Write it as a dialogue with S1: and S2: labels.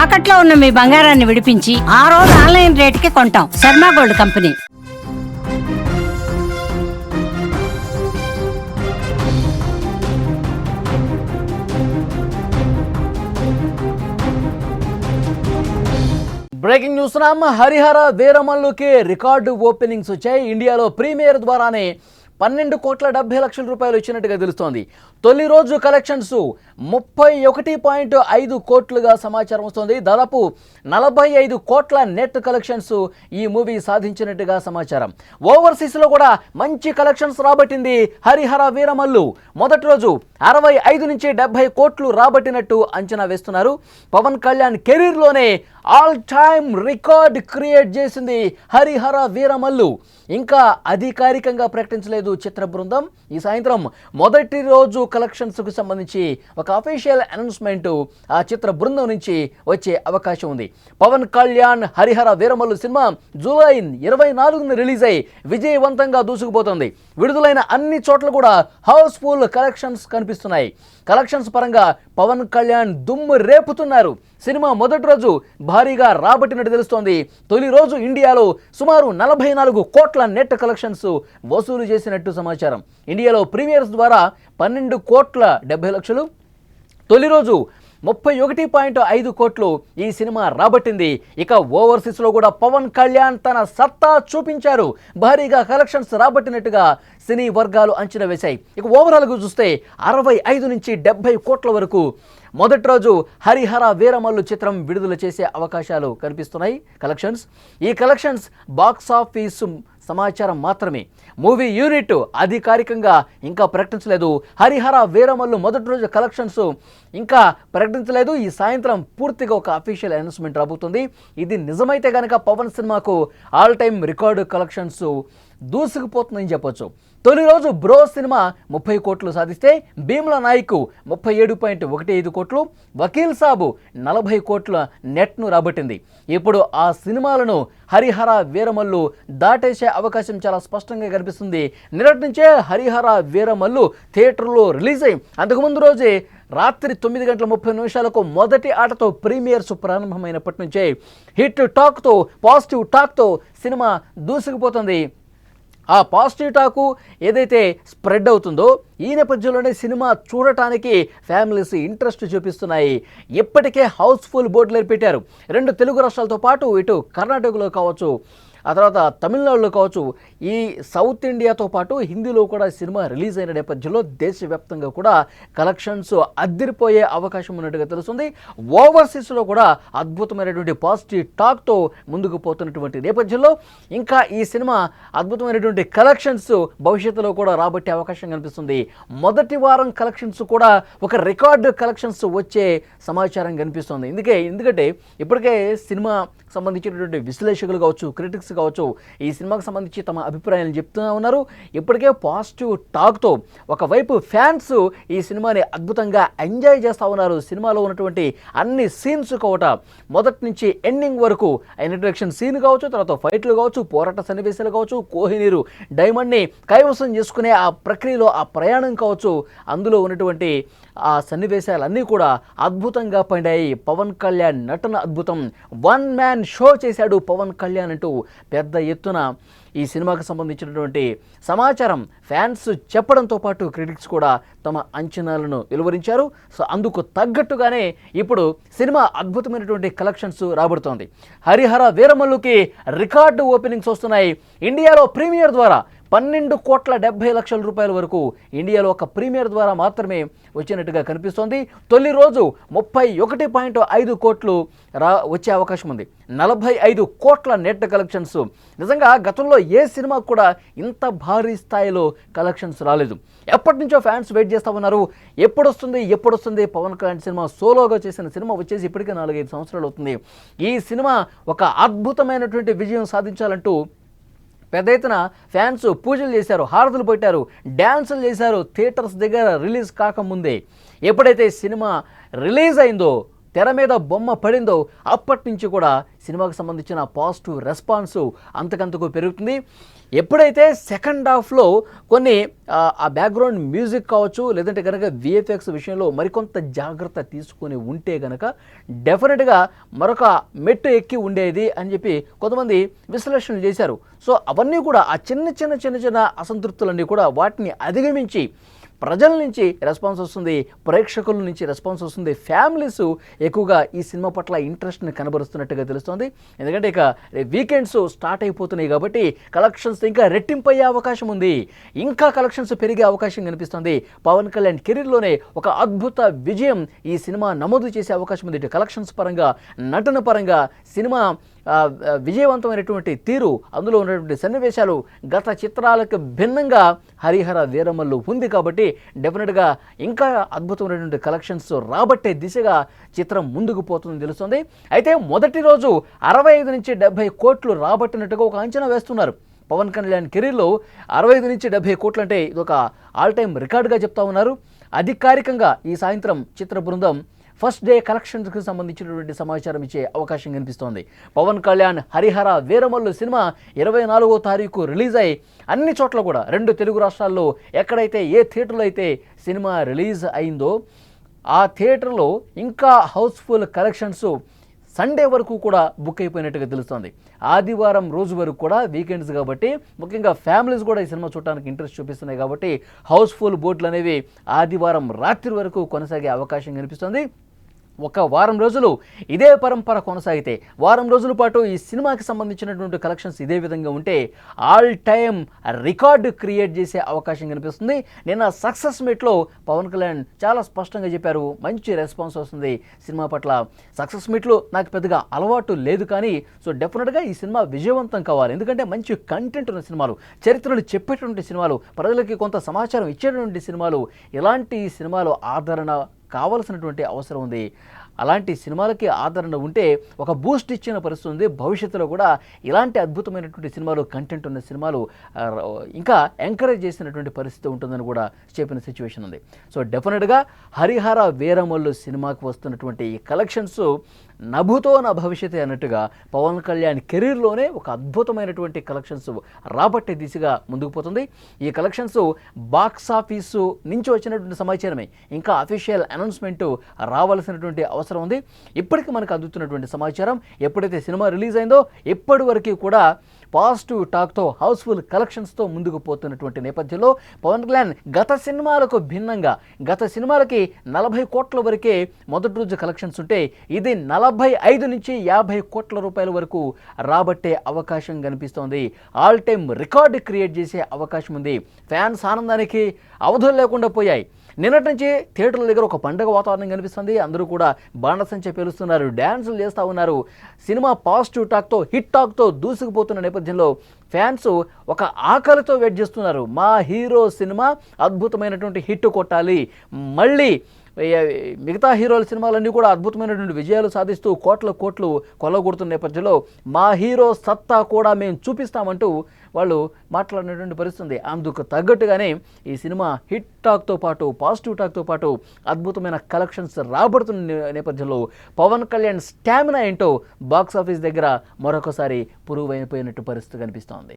S1: తాకట్లో ఉన్న మీ బంగారాన్ని విడిపించి ఆ రోజు ఆన్లైన్ రేటుకి కొంటాం. Sharma gold company.
S2: Breaking news Harihara వీరమల్లుకి రికార్డు ఓపెనింగ్స్ వచ్చాయి. ఇండియాలో ప్రీమియర్ ద్వారానే 12,70,00,000 రూపాయలు ఇచ్చినట్టుగా తెలుస్తోంది. తొలి రోజు కలెక్షన్స్ 31.5 కోట్లుగా సమాచారం వస్తోంది. దాదాపు 45 కోట్ల నెట్ కలెక్షన్స్ ఈ మూవీ సాధించినట్టుగా సమాచారం. ఓవర్సీస్లో కూడా మంచి కలెక్షన్స్ రాబట్టింది హరిహర వీరమల్లు. మొదటి రోజు 65 నుంచి 70 కోట్లు రాబట్టినట్టు అంచనా వేస్తున్నారు. పవన్ కళ్యాణ్ కెరీర్లోనే ఆల్ టైమ్ రికార్డ్ క్రియేట్ చేసింది హరిహర వీరమల్లు. ఇంకా అధికారికంగా ప్రకటించలేదు చిత్ర బృందం. ఈ సాయంత్రం మొదటి రోజు కలెక్షన్స్కు సంబంధించి ఒక అఫీషియల్ అనౌన్స్మెంట్ ఆ చిత్ర బృందం నుంచి వచ్చే అవకాశం ఉంది. పవన్ కళ్యాణ్ హరిహర వీరమల్లు సినిమా జూలై 24న రిలీజ్ అయి విజయవంతంగా దూసుకుపోతుంది. విడుదలైన అన్ని చోట్ల కూడా హౌస్ఫుల్ కలెక్షన్స్ కనిపిస్తున్నాయి. కలెక్షన్స్ పరంగా పవన్ కళ్యాణ్ దుమ్ము రేపుతున్నారు. సినిమా మొదటి రోజు భారీగా రాబట్టినట్టు తెలుస్తోంది. తొలి రోజు ఇండియాలో సుమారు 44 కోట్ల నెట్ కలెక్షన్స్ వసూలు చేసినట్టు సమాచారం. ఇండియాలో ప్రీమియర్స్ ద్వారా 12,70,00,000, తొలి రోజు 31.5 కోట్లు ఈ సినిమా రాబట్టింది. ఇక ఓవర్సీస్లో కూడా పవన్ కళ్యాణ్ తన సత్తా చూపించారు. భారీగా కలెక్షన్స్ రాబట్టినట్టుగా సినీ వర్గాలు అంచనా వేశాయి. ఇక ఓవరాల్గా చూస్తే 65 నుంచి 70 కోట్ల వరకు మొదటి రోజు హరిహర వీరమల్లు చిత్రం విడుదల చేసే అవకాశాలు కనిపిస్తున్నాయి. ఈ కలెక్షన్స్ బాక్స్ ఆఫీసు సమాచారం మాత్రమే. మూవీ యూనిట్ అధికారికంగా ఇంకా ప్రకటించలేదు. హరిహర వీరమల్లు మొదటి రోజు కలెక్షన్స్ ఇంకా ప్రకటించలేదు. ఈ సాయంత్రం పూర్తిగా ఒక అఫీషియల్ అనౌన్స్మెంట్ రాబోతుంది. ఇది నిజమైతే కనుక పవన్ సినిమాకు ఆల్ టైమ్ రికార్డు కలెక్షన్స్ దూసుకుపోతుందని చెప్పొచ్చు. తొలి రోజు బ్రో సినిమా 30 కోట్లు సాధిస్తే భీమ్లా నాయక్ 37.15 కోట్లు, వకీల్ సాబు 40 కోట్ల నెట్ను రాబట్టింది. ఇప్పుడు ఆ సినిమాలను హరిహర వీరమల్లు దాటేసే అవకాశం చాలా స్పష్టంగా కనిపిస్తుంది. నిన్నటి నుంచే హరిహర వీరమల్లు థియేటర్లో రిలీజ్ అయ్యి అంతకుముందు రోజే రాత్రి 9:30 మొదటి ఆటతో ప్రీమియర్స్ ప్రారంభమైనప్పటి నుంచే హిట్ టాక్తో పాజిటివ్ టాక్తో సినిమా దూసుకుపోతుంది. ఆ పాజిటివ్ టాకు ఏదైతే స్ప్రెడ్ అవుతుందో ఈ నేపథ్యంలోనే సినిమా చూడటానికి ఫ్యామిలీస్ ఇంట్రెస్ట్ చూపిస్తున్నాయి. ఇప్పటికే హౌస్ఫుల్ బోర్డులు పెట్టారు. 2 తెలుగు రాష్ట్రాలతో పాటు ఇటు కర్ణాటకలో కావచ్చు, ఆ తర్వాత తమిళనాడులో కావచ్చు, ఈ సౌత్ ఇండియాతో పాటు హిందీలో కూడా సినిమా రిలీజ్ అయిన నేపథ్యంలో దేశవ్యాప్తంగా కూడా కలెక్షన్స్ అద్దిరిపోయే అవకాశం ఉన్నట్టుగా తెలుస్తుంది. ఓవర్సీస్లో కూడా అద్భుతమైనటువంటి పాజిటివ్ టాక్తో ముందుకు పోతున్నటువంటి నేపథ్యంలో ఇంకా ఈ సినిమా అద్భుతమైనటువంటి కలెక్షన్స్ భవిష్యత్తులో కూడా రాబట్టే అవకాశం కనిపిస్తుంది. మొదటి వారం కలెక్షన్స్ కూడా ఒక రికార్డు కలెక్షన్స్ వచ్చే సమాచారం కనిపిస్తుంది. ఎందుకంటే ఇప్పటికే సినిమా సంబంధించినటువంటి విశ్లేషకులు కావచ్చు, క్రిటిక్స్ కావచ్చు, ఈ సినిమాకు సంబంధించి తమ అభిప్రాయాలు చెప్తూ ఉన్నారు. ఇప్పటికే పాజిటివ్ టాక్తో ఒకవైపు ఫ్యాన్స్ ఈ సినిమాని అద్భుతంగా ఎంజాయ్ చేస్తూ ఉన్నారు. సినిమాలో ఉన్నటువంటి అన్ని సీన్స్ కోట మొదటి నుంచి ఎండింగ్ వరకు ఇంట్రడక్షన్ సీన్ కావచ్చు, తర్వాత ఫైట్లు కావచ్చు, పోరాట సన్నివేశాలు కావచ్చు, కోహినీరు డైమండ్ని కైవసం చేసుకునే ఆ ప్రక్రియలో ఆ ప్రయాణం కావచ్చు, అందులో ఉన్నటువంటి ఆ సన్నివేశాలన్నీ కూడా అద్భుతంగా పండాయి. పవన్ కళ్యాణ్ నటన అద్భుతం. 1 మ్యాన్ షో చేశాడు పవన్ కళ్యాణ్ అంటూ పెద్ద ఎత్తున ఈ సినిమాకు సంబంధించినటువంటి సమాచారం ఫ్యాన్స్ చెప్పడంతో పాటు క్రిటిక్స్ కూడా తమ అంచనాలను వెలువరించారు. సో అందుకు తగ్గట్టుగానే ఇప్పుడు సినిమా అద్భుతమైనటువంటి కలెక్షన్స్ రాబడుతోంది. హరిహర వీరమల్లుకి రికార్డు ఓపెనింగ్స్ వస్తున్నాయి. ఇండియాలో ప్రీమియర్ ద్వారా 12,70,00,000 రూపాయల వరకు ఇండియాలో ఒక ప్రీమియర్ ద్వారా మాత్రమే వచ్చినట్టుగా కనిపిస్తోంది. తొలి రోజు 31.5 కోట్లు వచ్చే అవకాశం ఉంది. 45 కోట్ల నెట్ కలెక్షన్స్. నిజంగా గతంలో ఏ సినిమా కూడా ఇంత భారీ స్థాయిలో కలెక్షన్స్ రాలేదు. ఎప్పటి నుంచో ఫ్యాన్స్ వెయిట్ చేస్తూ ఉన్నారు. ఎప్పుడు వస్తుంది పవన్ కళ్యాణ్ సినిమా. సోలోగా చేసిన సినిమా వచ్చేసి ఇప్పటికే 4-5 సంవత్సరాలు అవుతుంది. ఈ సినిమా ఒక అద్భుతమైనటువంటి విజయం సాధించాలంటూ పెద్ద ఎత్తున ఫ్యాన్స్ పూజలు చేశారు, హారతులు పెట్టారు, డ్యాన్సులు చేశారు. థియేటర్స్ దగ్గర రిలీజ్ కాకముందే ఎప్పుడైతే సినిమా రిలీజ్ అయిందో, తెర మీద బొమ్మ పడిందో అప్పటి నుంచి కూడా సినిమాకు సంబంధించిన పాజిటివ్ రెస్పాన్స్ అంతకంతకు పెరుగుతుంది. ఎప్పుడైతే సెకండ్ హాఫ్లో కొన్ని ఆ బ్యాక్గ్రౌండ్ మ్యూజిక్ కావచ్చు, లేదంటే కనుక విఎఫ్ఎక్స్ విషయంలో మరికొంత జాగ్రత్త తీసుకొని ఉంటే కనుక డెఫినెట్గా మరొక మెట్టు ఎక్కి ఉండేది అని చెప్పి కొంతమంది విశ్లేషణలు చేశారు. సో అవన్నీ కూడా ఆ చిన్న అసంతృప్తులన్నీ కూడా వాటిని అధిగమించి ప్రజల నుంచి రెస్పాన్స్ వస్తుంది, ప్రేక్షకుల నుంచి రెస్పాన్స్ వస్తుంది, ఫ్యామిలీస్ ఎక్కువగా ఈ సినిమా పట్ల ఇంట్రెస్ట్ని కనబరుస్తున్నట్టుగా తెలుస్తోంది. ఎందుకంటే ఇక వీకెండ్స్ స్టార్ట్ అయిపోతున్నాయి కాబట్టి కలెక్షన్స్ ఇంకా రెట్టింపు అయ్యే అవకాశం ఉంది, ఇంకా కలెక్షన్స్ పెరిగే అవకాశం కనిపిస్తుంది. పవన్ కళ్యాణ్ కెరీర్లోనే ఒక అద్భుత విజయం ఈ సినిమా నమోదు చేసే అవకాశం ఉంది. ఇటు కలెక్షన్స్ పరంగా, నటన పరంగా సినిమా విజయవంతమైనటువంటి తీరు, అందులో ఉన్నటువంటి సన్నివేశాలు గత చిత్రాలకు భిన్నంగా హరిహర వీరమల్లు ఉంది కాబట్టి డెఫినెట్గా ఇంకా అద్భుతమైనటువంటి కలెక్షన్స్ రాబట్టే దిశగా చిత్రం ముందుకు పోతుందని తెలుస్తుంది. అయితే మొదటి రోజు 65 నుంచి 70 కోట్లు రాబట్టినట్టుగా ఒక అంచనా వేస్తున్నారు. పవన్ కళ్యాణ్ కెరీర్లో 65 నుంచి 70 కోట్లు అంటే ఇదొక ఆల్ టైమ్ రికార్డుగా చెప్తా ఉన్నారు. అధికారికంగా ఈ సాయంత్రం చిత్ర బృందం ఫస్ట్ డే కలెక్షన్స్కి సంబంధించినటువంటి సమాచారం ఇచ్చే అవకాశం కనిపిస్తోంది. పవన్ కళ్యాణ్ హరిహర వీరమల్లు సినిమా 24వ తారీఖు రిలీజ్ అయ్యి అన్ని చోట్ల కూడా 2 తెలుగు రాష్ట్రాల్లో ఎక్కడైతే ఏ థియేటర్లో అయితే సినిమా రిలీజ్ అయిందో ఆ థియేటర్లో ఇంకా హౌస్ఫుల్ కలెక్షన్స్ సండే వరకు కూడా బుక్ అయిపోయినట్టుగా తెలుస్తోంది. ఆదివారం రోజు వరకు కూడా వీకెండ్స్ కాబట్టి ముఖ్యంగా ఫ్యామిలీస్ కూడా ఈ సినిమా చూడడానికి ఇంట్రెస్ట్ చూపిస్తున్నాయి కాబట్టి హౌస్ఫుల్ బోర్డులు అనేవి ఆదివారం రాత్రి వరకు కొనసాగే అవకాశం కనిపిస్తుంది. ఒక వారం రోజులు ఇదే పరంపర కొనసాగితే, వారం రోజుల పాటు ఈ సినిమాకి సంబంధించినటువంటి కలెక్షన్స్ ఇదే విధంగా ఉంటే ఆల్ టైమ్ రికార్డు క్రియేట్ చేసే అవకాశం కనిపిస్తుంది. నిన్న సక్సెస్ మీట్లో పవన్ కళ్యాణ్ చాలా స్పష్టంగా చెప్పారు, మంచి రెస్పాన్స్ వస్తుంది సినిమా పట్ల. సక్సెస్ మీట్లు నాకు పెద్దగా అలవాటు లేదు కానీ సో డెఫినెట్గా ఈ సినిమా విజయవంతం కావాలి. ఎందుకంటే మంచి కంటెంట్ ఉన్న సినిమాలు, చరిత్రలు చెప్పేటువంటి సినిమాలు, ప్రజలకి కొంత సమాచారం ఇచ్చేటువంటి సినిమాలు, ఇలాంటి సినిమాలు ఆదరణ కావాల్సినటువంటి అవసరం ఉంది. అలాంటి సినిమాలకి ఆదరణ ఉంటే ఒక బూస్ట్ ఇచ్చిన పరిస్థితి ఉంది. భవిష్యత్తులో కూడా ఇలాంటి అద్భుతమైనటువంటి సినిమాలు, కంటెంట్ ఉన్న సినిమాలు ఇంకా ఎంకరేజ్ చేసినటువంటి పరిస్థితి ఉంటుందని కూడా చెప్పిన సిచ్యువేషన్ ఉంది. సో డెఫినెట్గా హరిహర వీరమల్లు సినిమాకి వస్తున్నటువంటి ఈ కలెక్షన్స్ నభుతో నా భవిష్యత్తు అన్నట్టుగా పవన్ కళ్యాణ్ కెరీర్లోనే ఒక అద్భుతమైనటువంటి కలెక్షన్స్ రాబట్టే దిశగా ముందుకు పోతుంది. ఈ కలెక్షన్స్ బాక్స్ ఆఫీసు నుంచి వచ్చినటువంటి సమాచారమే, ఇంకా అఫీషియల్ అనౌన్స్మెంట్ రావాల్సినటువంటి అవసరం ఉంది. ఇప్పటికీ మనకు అందుతున్నటువంటి సమాచారం ఎప్పుడైతే సినిమా రిలీజ్ అయిందో ఇప్పటి వరకు కూడా పాజిటివ్ టాక్తో, హౌస్ఫుల్ కలెక్షన్స్తో ముందుకు పోతున్నటువంటి నేపథ్యంలో పవన్ కళ్యాణ్ గత సినిమాలకు భిన్నంగా, గత సినిమాలకి 40 కోట్ల వరకే మొదటి రోజు కలెక్షన్స్ ఉంటే ఇది 45 నుంచి 50 కోట్ల రూపాయల వరకు రాబట్టే అవకాశం కనిపిస్తోంది. ఆల్ టైమ్ రికార్డు క్రియేట్ చేసే అవకాశం ఉంది. ఫ్యాన్స్ ఆనందానికి అవధులు లేకుండా పోయాయి. నిన్నటి నుంచి థియేటర్ల దగ్గర ఒక పండుగ వాతావరణం కనిపిస్తుంది. అందరూ కూడా బాణసంచ పేలుస్తున్నారు, డ్యాన్సులు చేస్తూ ఉన్నారు. సినిమా పాజిటివ్ టాక్తో, హిట్ టాక్తో దూసుకుపోతున్న నేపథ్యంలో ఫ్యాన్స్ ఒక ఆకలితో వెయిట్ చేస్తున్నారు. మా హీరో సినిమా అద్భుతమైనటువంటి హిట్ కొట్టాలి, మళ్ళీ మిగతా హీరోల సినిమాలన్నీ కూడా అద్భుతమైనటువంటి విజయాలు సాధిస్తూ కోట్లు కొల్లగొడుతున్న నేపథ్యంలో మా హీరో సత్తా కూడా మేము చూపిస్తామంటూ వాళ్ళు మాట్లాడినటువంటి పరిస్థితి. అందుకు తగ్గట్టుగానే ఈ సినిమా హిట్ టాక్తో పాటు, పాజిటివ్ టాక్తో పాటు అద్భుతమైన కలెక్షన్స్ రాబడుతున్న నేపథ్యంలో పవన్ కళ్యాణ్ స్టామినా ఏంటో బాక్స్ ఆఫీస్ దగ్గర మరొకసారి పురువైపోయినట్టు పరిస్థితి కనిపిస్తోంది.